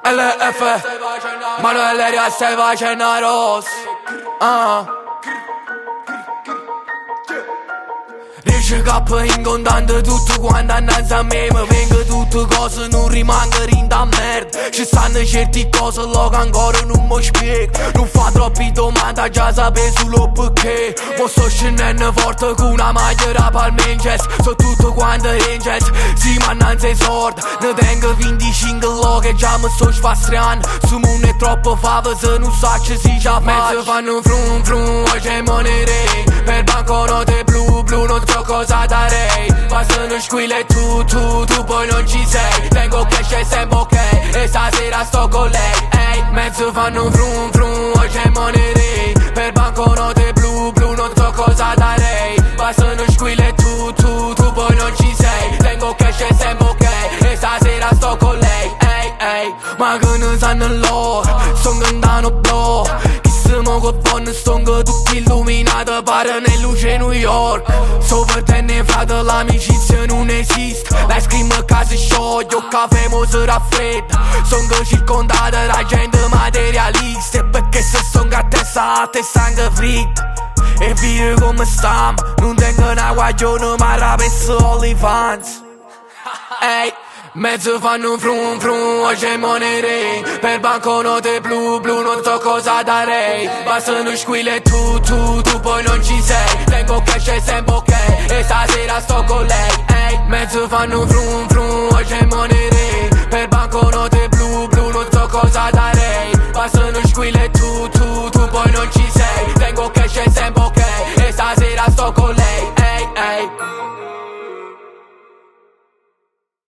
LF Manuel Ria stai facendo Ross. Riesci capo in contante tutto quanto annanzi a me. Mi vengo tutte cose, non rimango rinda merda. Ci stanno certe cose là che ancora non mi spiego. Non fa troppi domande, già sapevo solo perché. Mo sto scendendo forte con una maglia palmences. So tutto quanto Rangers, sì ma non sei sorda. Ne tengo 25 là che già mi sto sfastrando. Su mondo è troppo fave se non sa che si già fa. Mezzo fanno frum frum, oggi monere. Per banconote blu blu non so cosa darei. Passano squille e tu poi non ci sei. Tengo cash e sempre ok, e stasera sto con lei. Ehi, mezzo fanno frum frum, oggi è monere. Per banconote blu blu non so cosa darei. Passano squille e tu poi non ci sei. Tengo cash e sempre ok, e stasera sto con lei. Ehi, ma che ne sanno loro, sto cantando blu. Mo che vanno stongo tutti illuminati, pare nel luce New York. So per te ne frate l'amicizia non esiste. La scrima a casa scioglie, o caffè mo si raffredda. Sono circondata da gente materialista. E perché se sono a testa anche fritta. E vire come stiamo, non tengo una guaglione ma rapezzo OnlyFans. Ehi, mezzo fanno frum frum, oggi è monere. Per banconote blu blu non so cosa darei. Bastano squille e tu poi non ci sei. Tengo cash e sempre ok, e stasera sto con lei. Ehi, mezzo fanno frum frum,